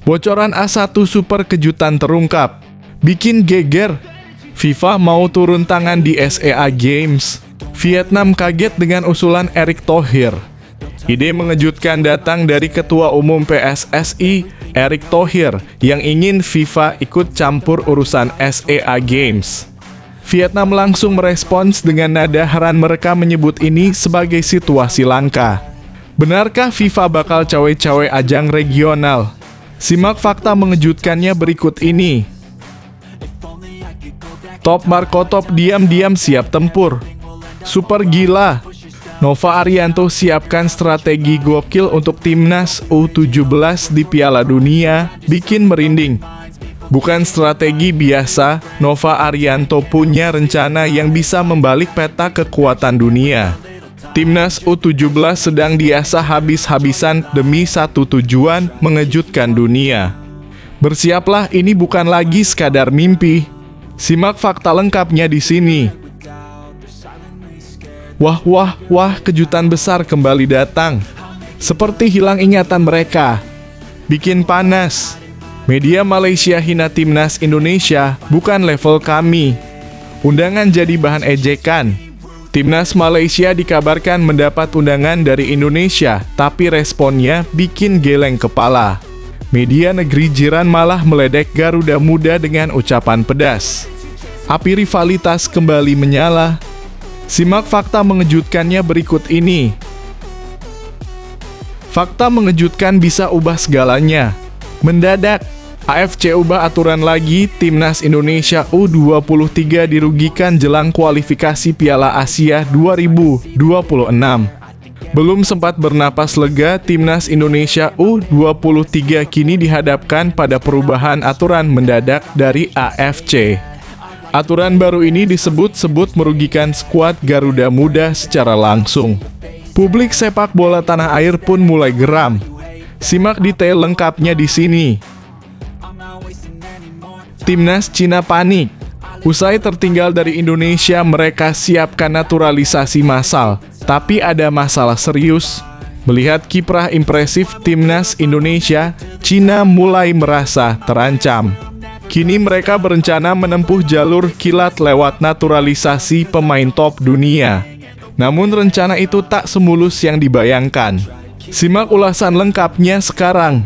Bocoran A1 super kejutan terungkap. Bikin geger. FIFA mau turun tangan di SEA Games. Vietnam kaget dengan usulan Erick Thohir. Ide mengejutkan datang dari Ketua Umum PSSI, Erick Thohir, yang ingin FIFA ikut campur urusan SEA Games. Vietnam langsung merespons dengan nada heran, mereka menyebut ini sebagai situasi langka. Benarkah FIFA bakal cawe-cawe ajang regional? Simak fakta mengejutkannya berikut ini. Top Marco Top diam-diam siap tempur. Super gila. Nova Arianto siapkan strategi gokil untuk timnas U17 di Piala Dunia, bikin merinding. Bukan strategi biasa, Nova Arianto punya rencana yang bisa membalik peta kekuatan dunia. Timnas U17 sedang diasah habis-habisan demi satu tujuan, mengejutkan dunia. Bersiaplah, ini bukan lagi sekadar mimpi. Simak fakta lengkapnya di sini. Wah, kejutan besar kembali datang. Seperti hilang ingatan mereka. Bikin panas. Media Malaysia hina timnas Indonesia, bukan level kami. Undangan jadi bahan ejekan. Timnas Malaysia dikabarkan mendapat undangan dari Indonesia, tapi responnya bikin geleng kepala. Media negeri jiran malah meledek Garuda Muda dengan ucapan pedas. Api rivalitas kembali menyala. Simak fakta mengejutkannya berikut ini. Fakta mengejutkan bisa ubah segalanya. Mendadak, AFC ubah aturan lagi, timnas Indonesia U23 dirugikan jelang kualifikasi Piala Asia 2026. Belum sempat bernapas lega, timnas Indonesia U23 kini dihadapkan pada perubahan aturan mendadak dari AFC. Aturan baru ini disebut-sebut merugikan skuad Garuda Muda secara langsung. Publik sepak bola tanah air pun mulai geram. Simak detail lengkapnya di sini. Timnas Cina panik. Usai tertinggal dari Indonesia, mereka siapkan naturalisasi massal. Tapi ada masalah serius. Melihat kiprah impresif timnas Indonesia, Cina mulai merasa terancam. Kini mereka berencana menempuh jalur kilat lewat naturalisasi pemain top dunia. Namun rencana itu tak semulus yang dibayangkan. Simak ulasan lengkapnya sekarang.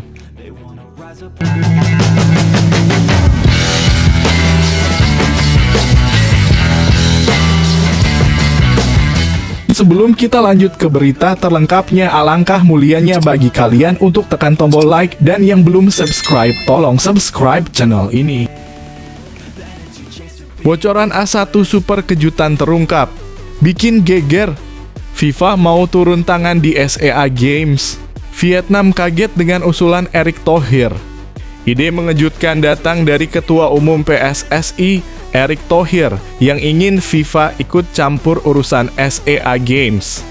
Sebelum kita lanjut ke berita terlengkapnya, alangkah mulianya bagi kalian untuk tekan tombol like, dan yang belum subscribe, tolong subscribe channel ini. Bocoran A1 super kejutan terungkap. Bikin geger. FIFA mau turun tangan di SEA Games. Vietnam kaget dengan usulan Erick Thohir. Ide mengejutkan datang dari Ketua Umum PSSI, Erick Thohir, yang ingin FIFA ikut campur urusan SEA Games.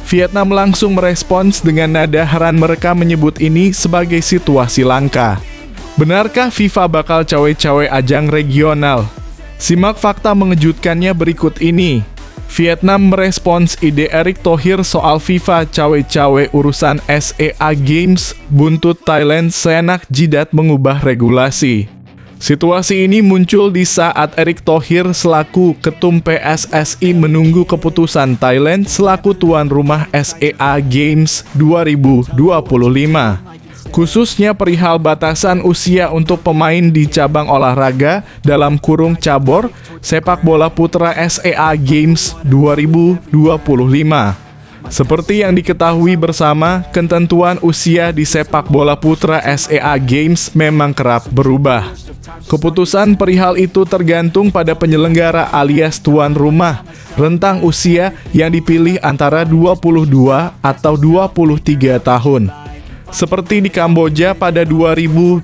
Vietnam langsung merespons dengan nada heran, mereka menyebut ini sebagai situasi langka. Benarkah FIFA bakal cawe-cawe ajang regional? Simak fakta mengejutkannya berikut ini. Vietnam merespons ide Erick Thohir soal FIFA cawe-cawe urusan SEA Games, buntut Thailand seenak jidat mengubah regulasi. Situasi ini muncul di saat Erick Thohir selaku Ketum PSSI menunggu keputusan Thailand selaku tuan rumah SEA Games 2025. Khususnya perihal batasan usia untuk pemain di cabang olahraga dalam kurung cabur sepak bola putra SEA Games 2025. Seperti yang diketahui bersama, ketentuan usia di sepak bola putra SEA Games memang kerap berubah. Keputusan perihal itu tergantung pada penyelenggara alias tuan rumah. Rentang usia yang dipilih antara 22 atau 23 tahun. Seperti di Kamboja pada 2023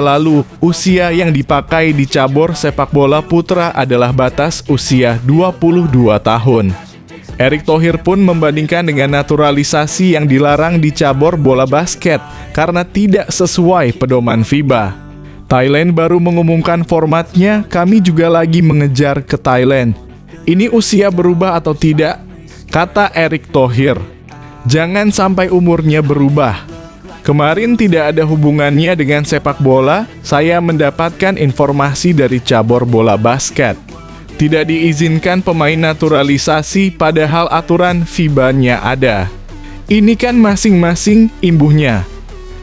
lalu, usia yang dipakai di cabur sepak bola putra adalah batas usia 22 tahun. Erick Thohir pun membandingkan dengan naturalisasi yang dilarang di cabur bola basket karena tidak sesuai pedoman FIBA. Thailand baru mengumumkan formatnya, kami juga lagi mengejar ke Thailand. Ini usia berubah atau tidak? Kata Erick Thohir. Jangan sampai umurnya berubah. Kemarin tidak ada hubungannya dengan sepak bola, saya mendapatkan informasi dari cabur bola basket. Tidak diizinkan pemain naturalisasi padahal aturan FIBA-nya ada. Ini kan masing-masing imbuhnya.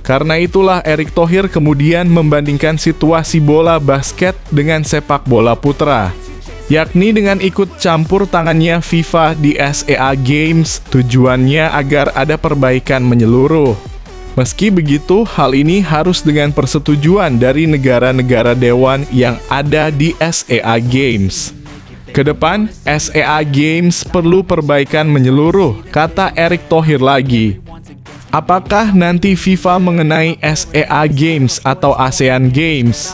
Karena itulah Erick Thohir kemudian membandingkan situasi bola basket dengan sepak bola putra, yakni dengan ikut campur tangannya FIFA di SEA Games, tujuannya agar ada perbaikan menyeluruh. Meski begitu, hal ini harus dengan persetujuan dari negara-negara dewan yang ada di SEA Games. Kedepan, SEA Games perlu perbaikan menyeluruh, kata Erick Thohir lagi. Apakah nanti FIFA mengenai SEA Games atau ASEAN Games?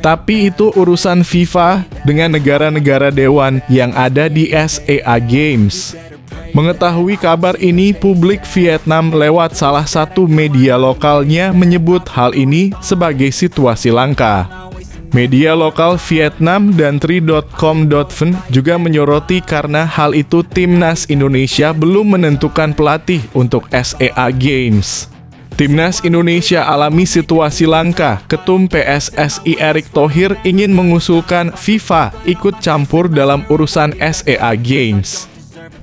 Tapi itu urusan FIFA dengan negara-negara dewan yang ada di SEA Games. Mengetahui kabar ini, publik Vietnam lewat salah satu media lokalnya menyebut hal ini sebagai situasi langka. Media lokal Vietnam dan Tri.com.vn juga menyoroti karena hal itu Timnas Indonesia belum menentukan pelatih untuk SEA Games. Timnas Indonesia alami situasi langka. Ketum PSSI Erick Thohir ingin mengusulkan FIFA ikut campur dalam urusan SEA Games.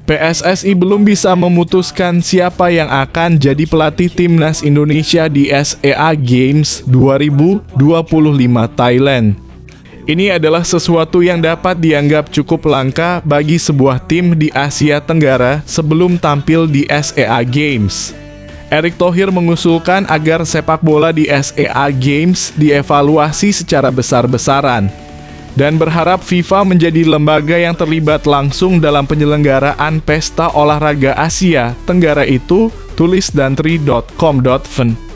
PSSI belum bisa memutuskan siapa yang akan jadi pelatih Timnas Indonesia di SEA Games 2025 Thailand. Ini adalah sesuatu yang dapat dianggap cukup langka bagi sebuah tim di Asia Tenggara sebelum tampil di SEA Games. Erick Thohir mengusulkan agar sepak bola di SEA Games dievaluasi secara besar-besaran dan berharap FIFA menjadi lembaga yang terlibat langsung dalam penyelenggaraan pesta olahraga Asia Tenggara itu, tulis dan Tri.com.vn.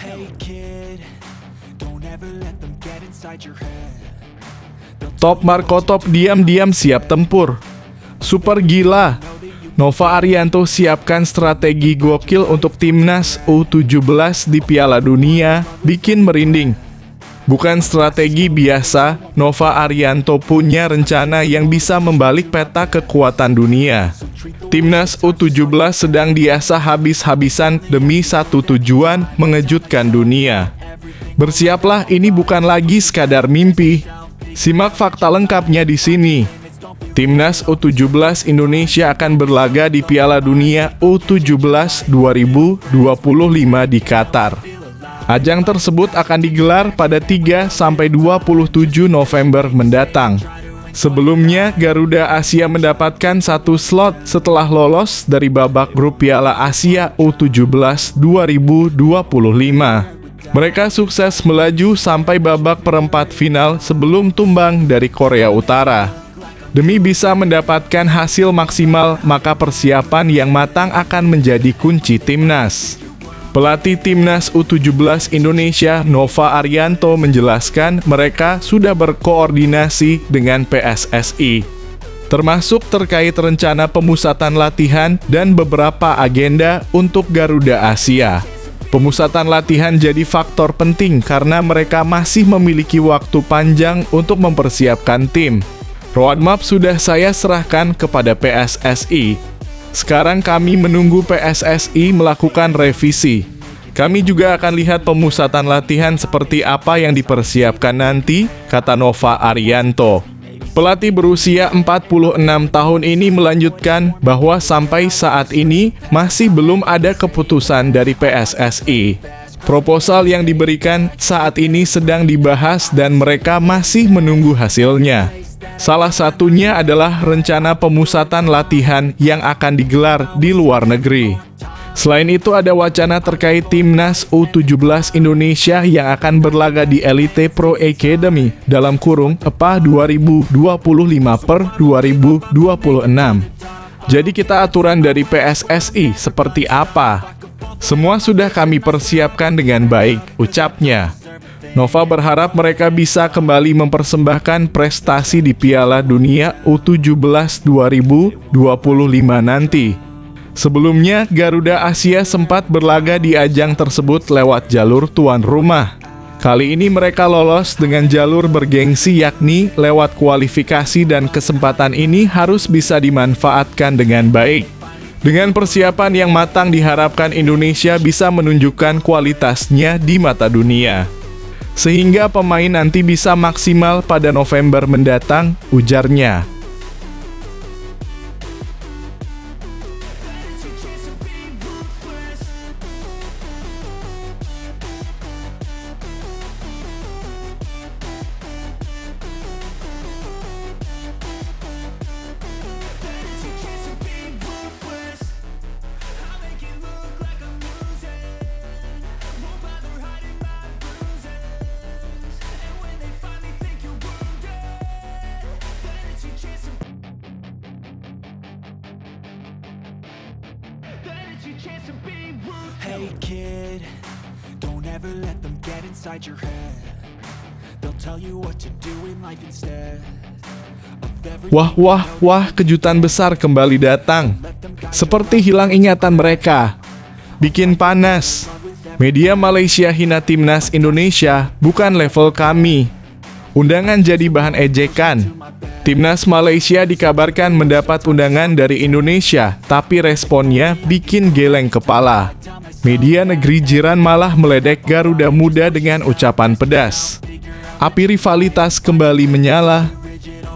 Hey kid, don't ever let them get inside your head. Top Markotop diam-diam siap tempur. Super gila. Nova Arianto siapkan strategi gokil untuk timnas U17 di Piala Dunia, bikin merinding. Bukan strategi biasa, Nova Arianto punya rencana yang bisa membalik peta kekuatan dunia. Timnas U17 sedang diasah habis-habisan demi satu tujuan, mengejutkan dunia. Bersiaplah, ini bukan lagi sekadar mimpi. Simak fakta lengkapnya di sini. Timnas U17 Indonesia akan berlaga di Piala Dunia U17 2025 di Qatar. Ajang tersebut akan digelar pada 3-27 November mendatang. Sebelumnya, Garuda Asia mendapatkan satu slot setelah lolos dari babak grup Piala Asia U17 2025. Mereka sukses melaju sampai babak perempat final sebelum tumbang dari Korea Utara. Demi bisa mendapatkan hasil maksimal, maka persiapan yang matang akan menjadi kunci timnas. Pelatih Timnas U17 Indonesia, Nova Arianto, menjelaskan mereka sudah berkoordinasi dengan PSSI, termasuk terkait rencana pemusatan latihan dan beberapa agenda untuk Garuda Asia. Pemusatan latihan jadi faktor penting karena mereka masih memiliki waktu panjang untuk mempersiapkan tim. Roadmap sudah saya serahkan kepada PSSI. Sekarang kami menunggu PSSI melakukan revisi. Kami juga akan lihat pemusatan latihan seperti apa yang dipersiapkan nanti, kata Nova Arianto. Pelatih berusia 46 tahun ini melanjutkan bahwa sampai saat ini masih belum ada keputusan dari PSSI. Proposal yang diberikan saat ini sedang dibahas dan mereka masih menunggu hasilnya. Salah satunya adalah rencana pemusatan latihan yang akan digelar di luar negeri. Selain itu ada wacana terkait Timnas U17 Indonesia yang akan berlaga di Elite Pro Academy dalam kurung EPA 2025/2026. Jadi kita aturan dari PSSI seperti apa? Semua sudah kami persiapkan dengan baik, ucapnya. Nova berharap mereka bisa kembali mempersembahkan prestasi di Piala Dunia U17 2025 nanti. Sebelumnya, Garuda Asia sempat berlaga di ajang tersebut lewat jalur tuan rumah. Kali ini mereka lolos dengan jalur bergengsi, yakni lewat kualifikasi, dan kesempatan ini harus bisa dimanfaatkan dengan baik. Dengan persiapan yang matang diharapkan Indonesia bisa menunjukkan kualitasnya di mata dunia, sehingga pemain nanti bisa maksimal pada November mendatang, ujarnya. Hey kid, don't ever let them get inside your head. They'll tell you what to do in life instead. Wah, kejutan besar kembali datang. Seperti hilang ingatan mereka. Bikin panas. Media Malaysia hina timnas Indonesia, bukan level kami. Undangan jadi bahan ejekan. Timnas Malaysia dikabarkan mendapat undangan dari Indonesia, tapi responnya bikin geleng kepala. Media negeri jiran malah meledek Garuda Muda dengan ucapan pedas. Api rivalitas kembali menyala.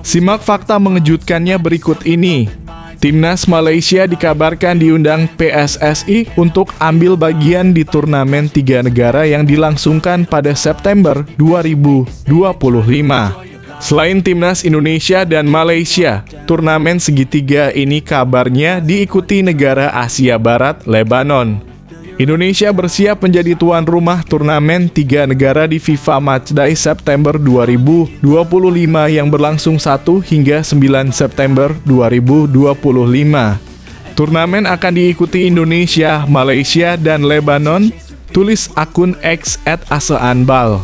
Simak fakta mengejutkannya berikut ini. Timnas Malaysia dikabarkan diundang PSSI untuk ambil bagian di turnamen 3 negara yang dilangsungkan pada September 2025. Selain Timnas Indonesia dan Malaysia, turnamen segitiga ini kabarnya diikuti negara Asia Barat, Lebanon. Indonesia bersiap menjadi tuan rumah turnamen 3 negara di FIFA Matchday September 2025 yang berlangsung 1 hingga 9 September 2025. Turnamen akan diikuti Indonesia, Malaysia, dan Lebanon, tulis akun X @aseanbal.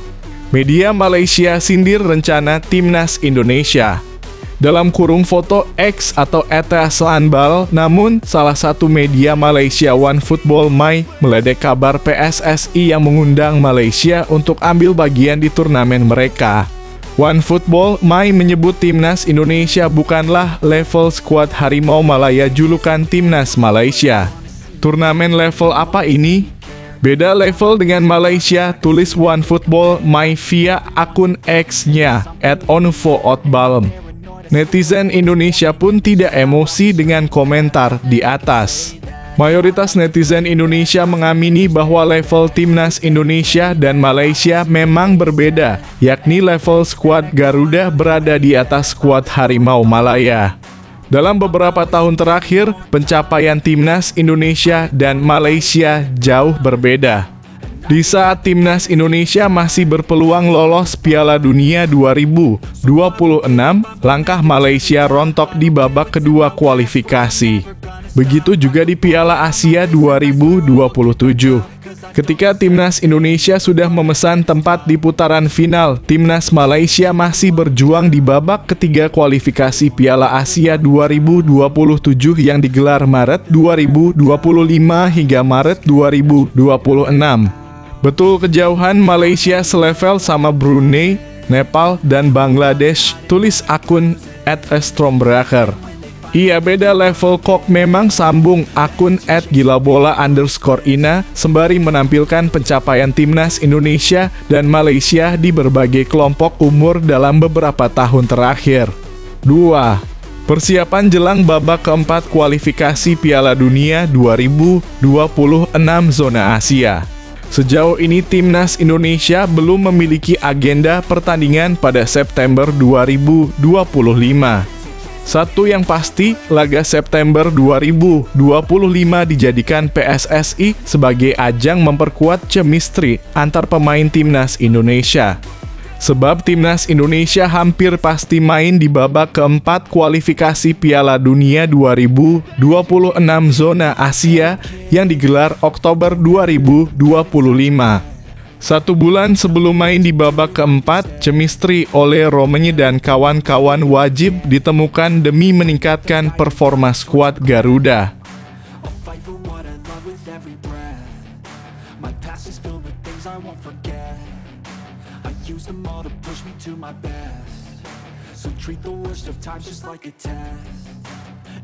Media Malaysia sindir rencana Timnas Indonesia. Dalam kurung foto X atau @aseanbal, namun salah satu media Malaysia OneFootball My meledek kabar PSSI yang mengundang Malaysia untuk ambil bagian di turnamen mereka. OneFootball My menyebut Timnas Indonesia bukanlah level skuad Harimau Malaya julukan Timnas Malaysia. Turnamen level apa ini? Beda level dengan Malaysia, tulis OneFootball My via akun X-nya @onfootball. Netizen Indonesia pun tidak emosi dengan komentar di atas. Mayoritas netizen Indonesia mengamini bahwa level Timnas Indonesia dan Malaysia memang berbeda, yakni level skuad Garuda berada di atas skuad Harimau Malaya. Dalam beberapa tahun terakhir, pencapaian Timnas Indonesia dan Malaysia jauh berbeda. Di saat Timnas Indonesia masih berpeluang lolos Piala Dunia 2026, langkah Malaysia rontok di babak kedua kualifikasi. Begitu juga di Piala Asia 2027. Ketika Timnas Indonesia sudah memesan tempat di putaran final, Timnas Malaysia masih berjuang di babak ketiga kualifikasi Piala Asia 2027 yang digelar Maret 2025 hingga Maret 2026. Betul kejauhan Malaysia selevel sama Brunei, Nepal, dan Bangladesh, tulis akun @strombraker. Iya, beda level kok, memang sambung akun @gilabola_ina sembari menampilkan pencapaian Timnas Indonesia dan Malaysia di berbagai kelompok umur dalam beberapa tahun terakhir. 2. Persiapan jelang babak keempat kualifikasi Piala Dunia 2026 zona Asia. Sejauh ini Timnas Indonesia belum memiliki agenda pertandingan pada September 2025. Satu yang pasti, laga September 2025 dijadikan PSSI sebagai ajang memperkuat chemistry antar pemain Timnas Indonesia. Sebab timnas Indonesia hampir pasti main di babak keempat kualifikasi Piala Dunia 2026 zona Asia yang digelar Oktober 2025. 1 bulan sebelum main di babak keempat, chemistry oleh Romenyi dan kawan-kawan wajib ditemukan demi meningkatkan performa skuad Garuda. Use them all to push me to my best. So treat the worst of times just like a test.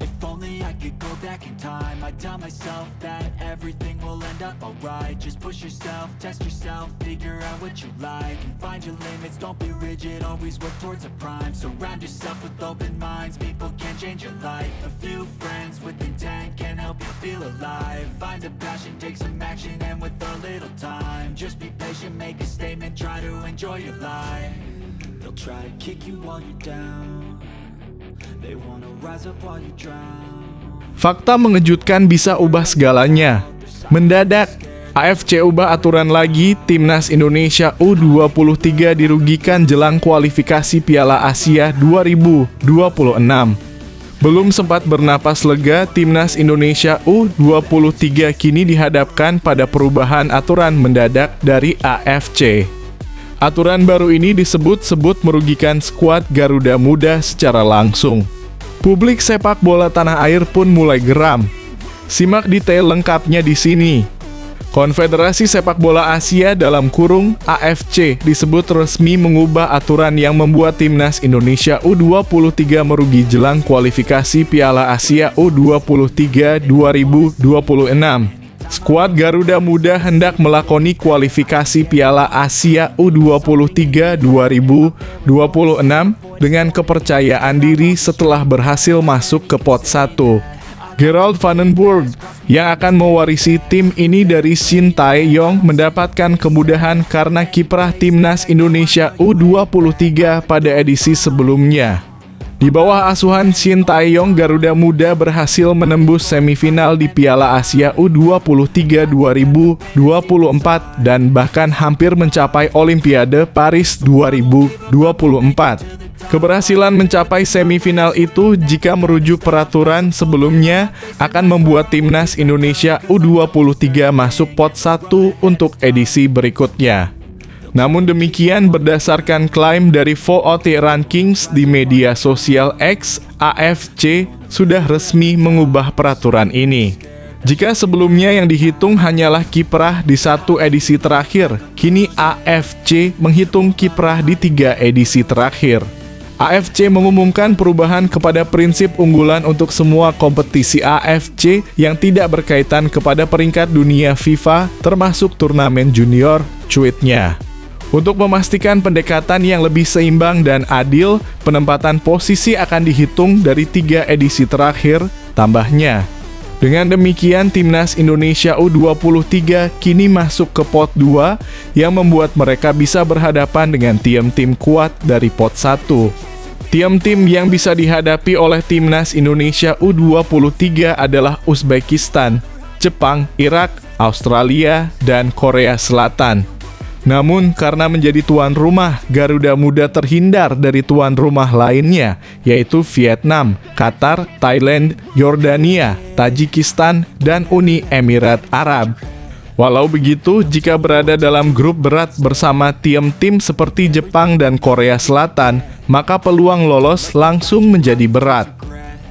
If only I could go back in time, I'd tell myself that everything will end up alright. Just push yourself, test yourself, figure out what you like, and find your limits, don't be rigid, always work towards a prime. Surround yourself with open minds, people can change your life. A few friends with intent can help you feel alive. Find a passion, take some action, and with a little time, just be patient, make a statement, try to enjoy your life. They'll try to kick you while you're down. They wanna rise up while you drown. Fakta mengejutkan bisa ubah segalanya. Mendadak, AFC ubah aturan lagi, timnas Indonesia U23 dirugikan jelang kualifikasi Piala Asia 2026. Belum sempat bernapas lega, timnas Indonesia U23 kini dihadapkan pada perubahan aturan mendadak dari AFC. Aturan baru ini disebut-sebut merugikan skuad Garuda Muda secara langsung. Publik sepak bola tanah air pun mulai geram. Simak detail lengkapnya di sini. Konfederasi Sepak Bola Asia (AFC) disebut resmi mengubah aturan yang membuat timnas Indonesia U23 merugi jelang kualifikasi Piala Asia U23 2026. Skuad Garuda Muda hendak melakoni kualifikasi Piala Asia U23 2026 dengan kepercayaan diri setelah berhasil masuk ke pot 1. Gerald Vandenberg yang akan mewarisi tim ini dari Shin Tae-yong mendapatkan kemudahan karena kiprah timnas Indonesia U23 pada edisi sebelumnya. Di bawah asuhan Shin Tae-yong, Garuda Muda berhasil menembus semifinal di Piala Asia U23 2024 dan bahkan hampir mencapai Olimpiade Paris 2024. Keberhasilan mencapai semifinal itu, jika merujuk peraturan sebelumnya, akan membuat timnas Indonesia U23 masuk pot 1 untuk edisi berikutnya. Namun demikian, berdasarkan klaim dari VOT Rankings di media sosial X, AFC sudah resmi mengubah peraturan ini. Jika sebelumnya yang dihitung hanyalah kiprah di 1 edisi terakhir, kini AFC menghitung kiprah di 3 edisi terakhir. AFC mengumumkan perubahan kepada prinsip unggulan untuk semua kompetisi AFC yang tidak berkaitan kepada peringkat dunia FIFA, termasuk turnamen junior, cuitnya. Untuk memastikan pendekatan yang lebih seimbang dan adil, penempatan posisi akan dihitung dari 3 edisi terakhir, tambahnya. Dengan demikian, timnas Indonesia U23 kini masuk ke pot 2 yang membuat mereka bisa berhadapan dengan tim-tim kuat dari pot 1. Tim-tim yang bisa dihadapi oleh timnas Indonesia U23 adalah Uzbekistan, Jepang, Irak, Australia, dan Korea Selatan. Namun, karena menjadi tuan rumah, Garuda Muda terhindar dari tuan rumah lainnya, yaitu Vietnam, Qatar, Thailand, Yordania, Tajikistan, dan Uni Emirat Arab. Walau begitu, jika berada dalam grup berat bersama tim-tim seperti Jepang dan Korea Selatan, maka peluang lolos langsung menjadi berat.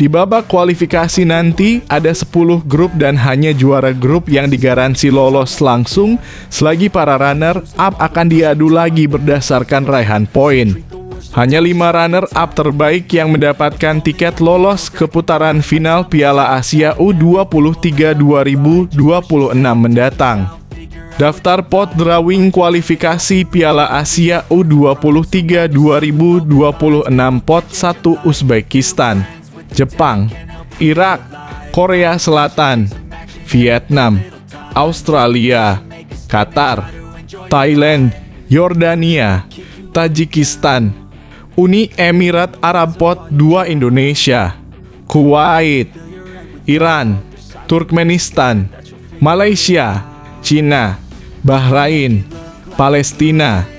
Di babak kualifikasi nanti, ada 10 grup dan hanya juara grup yang digaransi lolos langsung, selagi para runner-up akan diadu lagi berdasarkan raihan poin. Hanya 5 runner-up terbaik yang mendapatkan tiket lolos ke putaran final Piala Asia U23 2026 mendatang. Daftar pot drawing kualifikasi Piala Asia U23 2026 pot 1 Uzbekistan, Jepang, Irak, Korea Selatan, Vietnam, Australia, Qatar, Thailand, Yordania, Tajikistan, Uni Emirat Arab pot 2 Indonesia, Kuwait, Iran, Turkmenistan, Malaysia, Cina, Bahrain, Palestina,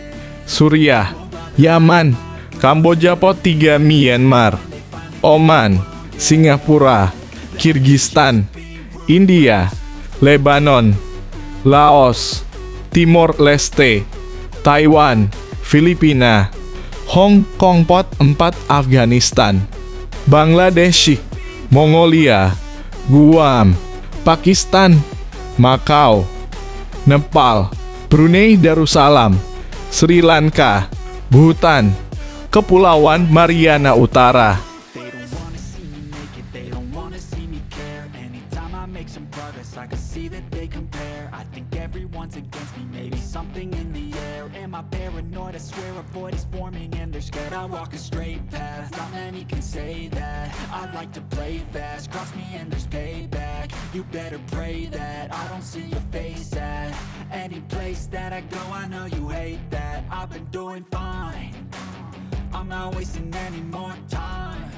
Suriah, Yaman, Kamboja pot 3 Myanmar, Oman, Singapura, Kirgistan, India, Lebanon, Laos, Timor Leste, Taiwan, Filipina, Hong Kong pot 4 Afghanistan, Bangladesh, Mongolia, Guam, Pakistan, Macau, Nepal, Brunei Darussalam, Sri Lanka, Bhutan, Kepulauan Mariana Utara. They don't wanna see me make it, they don't wanna see me care. Anytime I make some progress, I can see that they compare. I think everyone's against me, maybe something in the air. Am I paranoid? I swear a void is forming and they're scared. I walk a straight path, not many can say that. I like to play fast, cross me and there's payback. You better pray that I don't see your face at any place that I go. I know you hate that. I've been doing fine, I'm not wasting any more time.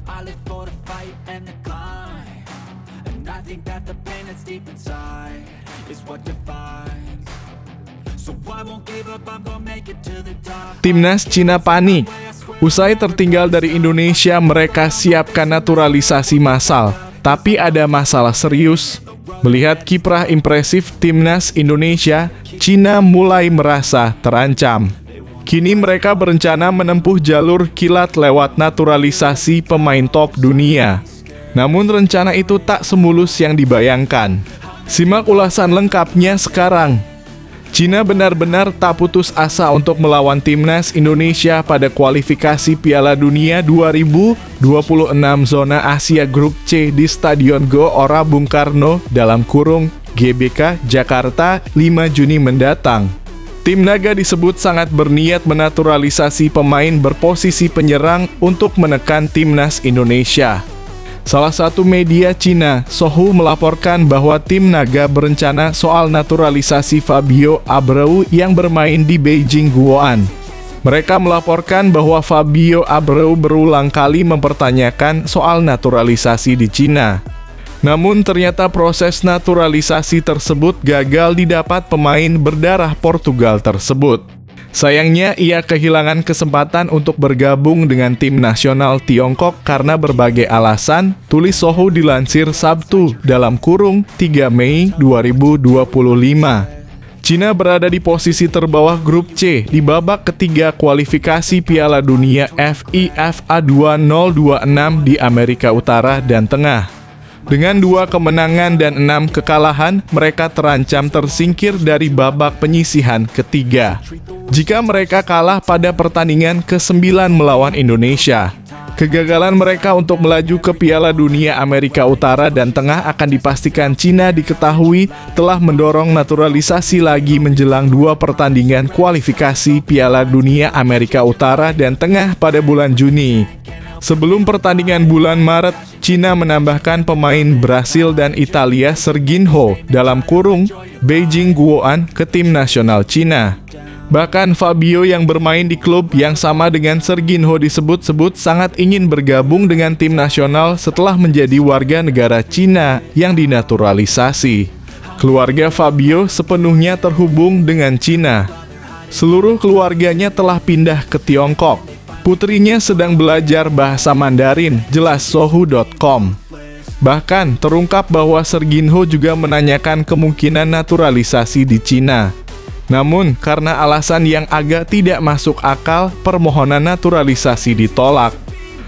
I live for the fight and the climb, and I think that the pain that's deep inside is what defines. So I won't give up, I'm gonna make it to the top. Timnas Cina panik. Usai tertinggal dari Indonesia, mereka siapkan naturalisasi massal. Tapi ada masalah serius. Melihat kiprah impresif Timnas Indonesia, Cina mulai merasa terancam. Kini mereka berencana menempuh jalur kilat lewat naturalisasi pemain top dunia. Namun rencana itu tak semulus yang dibayangkan. Simak ulasan lengkapnya sekarang. Cina benar-benar tak putus asa untuk melawan Timnas Indonesia pada kualifikasi Piala Dunia 2026 zona Asia Grup C di Stadion Gelora Bung Karno (GBK) Jakarta 5 Juni mendatang. Tim Naga disebut sangat berniat menaturalisasi pemain berposisi penyerang untuk menekan Timnas Indonesia. Salah satu media Cina, Sohu, melaporkan bahwa tim Naga berencana soal naturalisasi Fabio Abreu yang bermain di Beijing Guoan. Mereka melaporkan bahwa Fabio Abreu berulang kali mempertanyakan soal naturalisasi di Cina. Namun ternyata proses naturalisasi tersebut gagal didapat pemain berdarah Portugal tersebut. Sayangnya ia kehilangan kesempatan untuk bergabung dengan tim nasional Tiongkok karena berbagai alasan, tulis Sohu dilansir Sabtu (3 Mei 2025). Cina berada di posisi terbawah grup C di babak ketiga kualifikasi Piala Dunia FIFA 2026 di Amerika Utara dan Tengah. Dengan 2 kemenangan dan 6 kekalahan, mereka terancam tersingkir dari babak penyisihan ketiga. Jika mereka kalah pada pertandingan ke-9 melawan Indonesia, kegagalan mereka untuk melaju ke Piala Dunia Amerika Utara dan Tengah akan dipastikan Cina diketahui telah mendorong naturalisasi lagi menjelang 2 pertandingan kualifikasi Piala Dunia Amerika Utara dan Tengah pada bulan Juni. Sebelum pertandingan bulan Maret, Cina menambahkan pemain Brasil dan Italia Serginho (Beijing Guoan) ke tim nasional Cina. Bahkan Fabio yang bermain di klub yang sama dengan Serginho disebut-sebut sangat ingin bergabung dengan tim nasional setelah menjadi warga negara Cina yang dinaturalisasi. Keluarga Fabio sepenuhnya terhubung dengan Cina. Seluruh keluarganya telah pindah ke Tiongkok. Putrinya sedang belajar bahasa Mandarin, jelas Sohu.com. Bahkan terungkap bahwa Serginho juga menanyakan kemungkinan naturalisasi di Cina. Namun, karena alasan yang agak tidak masuk akal, permohonan naturalisasi ditolak.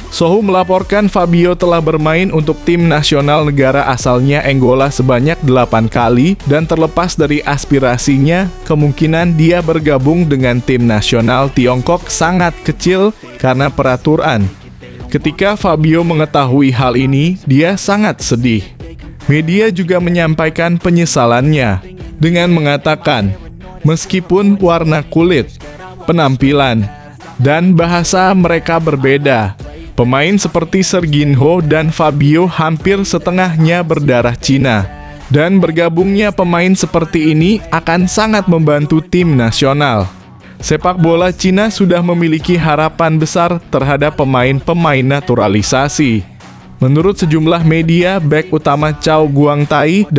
Sohu melaporkan Fabio telah bermain untuk tim nasional negara asalnya Angola sebanyak 8 kali dan terlepas dari aspirasinya, kemungkinan dia bergabung dengan tim nasional Tiongkok sangat kecil karena peraturan. Ketika Fabio mengetahui hal ini, dia sangat sedih. Media juga menyampaikan penyesalannya dengan mengatakan, meskipun warna kulit, penampilan, dan bahasa mereka berbeda, pemain seperti Serginho dan Fabio hampir setengahnya berdarah Cina. Dan bergabungnya pemain seperti ini akan sangat membantu tim nasional. Sepak bola Cina sudah memiliki harapan besar terhadap pemain-pemain naturalisasi. Menurut sejumlah media, bek utama Chow Guangtai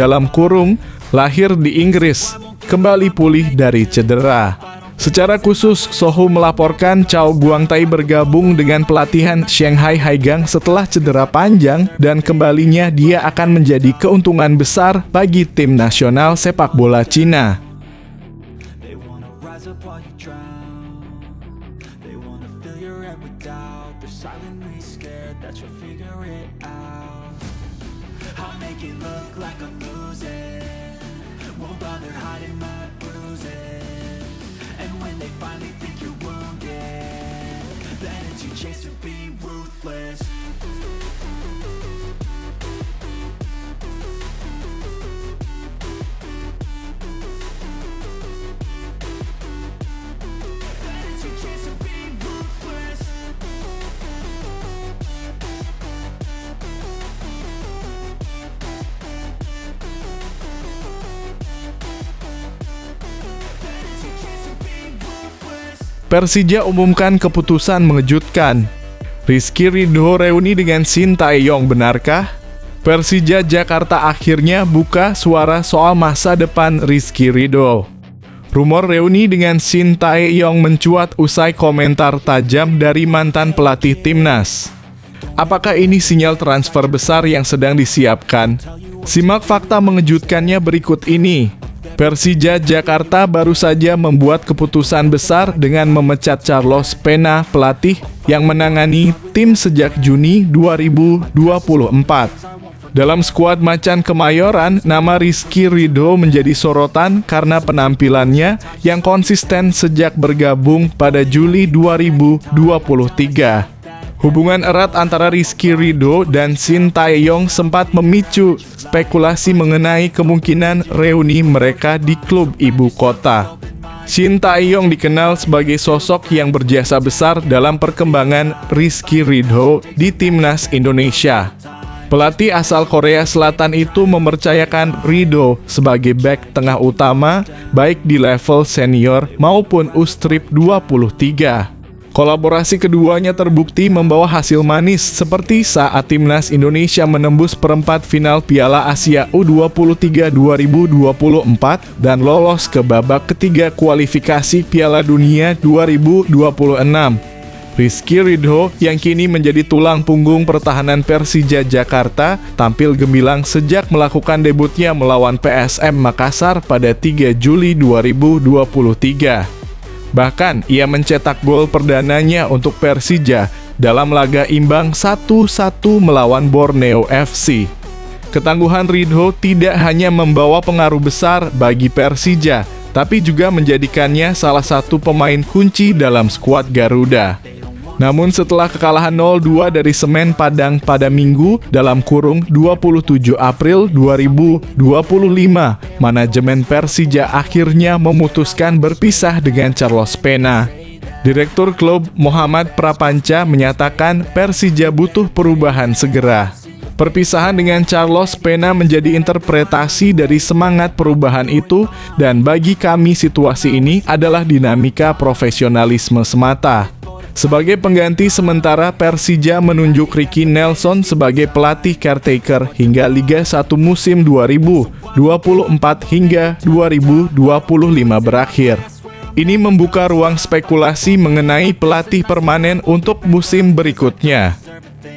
(lahir di Inggris) kembali pulih dari cedera. Secara khusus, Sohu melaporkan Chow Guangtai bergabung dengan pelatihan Shanghai Haigang setelah cedera panjang dan kembalinya dia akan menjadi keuntungan besar bagi tim nasional sepak bola Cina. Persija umumkan keputusan mengejutkan. Rizky Ridho reuni dengan Shin Tae-yong, benarkah? Persija Jakarta akhirnya buka suara soal masa depan Rizky Ridho. Rumor reuni dengan Shin Tae-yong mencuat usai komentar tajam dari mantan pelatih timnas. Apakah ini sinyal transfer besar yang sedang disiapkan? Simak fakta mengejutkannya berikut ini. Persija Jakarta baru saja membuat keputusan besar dengan memecat Carlos Pena, pelatih yang menangani tim sejak Juni 2024. Dalam skuad Macan Kemayoran, nama Rizky Ridho menjadi sorotan karena penampilannya yang konsisten sejak bergabung pada Juli 2023. Hubungan erat antara Rizky Ridho dan Shin Tae-yong sempat memicu spekulasi mengenai kemungkinan reuni mereka di klub ibu kota. Shin Tae-yong dikenal sebagai sosok yang berjasa besar dalam perkembangan Rizky Ridho di timnas Indonesia. Pelatih asal Korea Selatan itu mempercayakan Ridho sebagai bek tengah utama baik di level senior maupun U-Strip 23. Kolaborasi keduanya terbukti membawa hasil manis seperti saat timnas Indonesia menembus perempat final Piala Asia U23 2024 dan lolos ke babak ketiga kualifikasi Piala Dunia 2026. Rizky Ridho yang kini menjadi tulang punggung pertahanan Persija Jakarta tampil gemilang sejak melakukan debutnya melawan PSM Makassar pada 3 Juli 2023. Bahkan, ia mencetak gol perdananya untuk Persija dalam laga imbang 1-1 melawan Borneo FC. Ketangguhan Ridho tidak hanya membawa pengaruh besar bagi Persija, tapi juga menjadikannya salah satu pemain kunci dalam skuad Garuda. Namun setelah kekalahan 0-2 dari Semen Padang pada Minggu dalam kurung 27 April 2025, manajemen Persija akhirnya memutuskan berpisah dengan Carlos Pena. Direktur klub Muhammad Prapanca menyatakan Persija butuh perubahan segera. Perpisahan dengan Carlos Pena menjadi interpretasi dari semangat perubahan itu, dan bagi kami situasi ini adalah dinamika profesionalisme semata. Sebagai pengganti sementara, Persija menunjuk Ricky Nelson sebagai pelatih caretaker hingga Liga 1 musim 2024 hingga 2025 berakhir. Ini membuka ruang spekulasi mengenai pelatih permanen untuk musim berikutnya.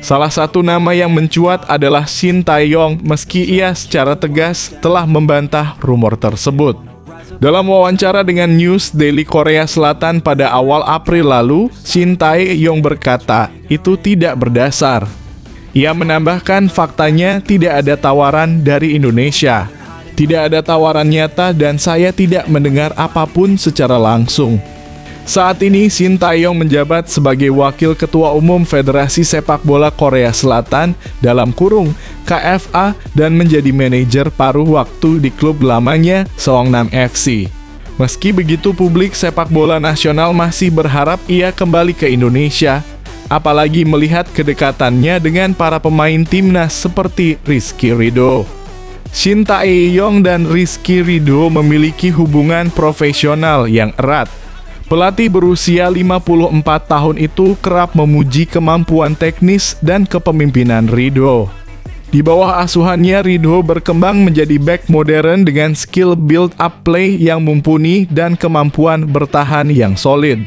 Salah satu nama yang mencuat adalah Shin Tae-yong, meski ia secara tegas telah membantah rumor tersebut. Dalam wawancara dengan News Daily Korea Selatan pada awal April lalu, Shin Tae-yong berkata, itu tidak berdasar. Ia menambahkan faktanya tidak ada tawaran dari Indonesia. Tidak ada tawaran nyata dan saya tidak mendengar apapun secara langsung. Saat ini Shin Tae-yong menjabat sebagai Wakil Ketua Umum Federasi Sepak Bola Korea Selatan dalam kurung KFA dan menjadi manajer paruh waktu di klub lamanya Seongnam FC. Meski begitu, publik sepak bola nasional masih berharap ia kembali ke Indonesia, apalagi melihat kedekatannya dengan para pemain timnas seperti Rizky Ridho. Shin Tae-yong dan Rizky Ridho memiliki hubungan profesional yang erat. Pelatih berusia 54 tahun itu kerap memuji kemampuan teknis dan kepemimpinan Ridho. Di bawah asuhannya, Ridho berkembang menjadi bek modern dengan skill build-up play yang mumpuni dan kemampuan bertahan yang solid.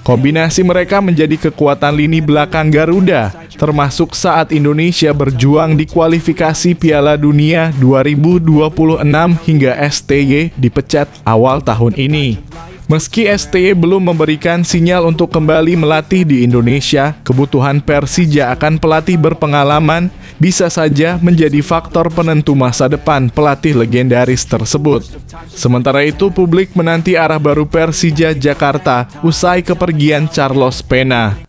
Kombinasi mereka menjadi kekuatan lini belakang Garuda, termasuk saat Indonesia berjuang di kualifikasi Piala Dunia 2026 hingga STY dipecat awal tahun ini. Meski STY belum memberikan sinyal untuk kembali melatih di Indonesia, kebutuhan Persija akan pelatih berpengalaman bisa saja menjadi faktor penentu masa depan pelatih legendaris tersebut. Sementara itu, publik menanti arah baru Persija Jakarta usai kepergian Carlos Pena.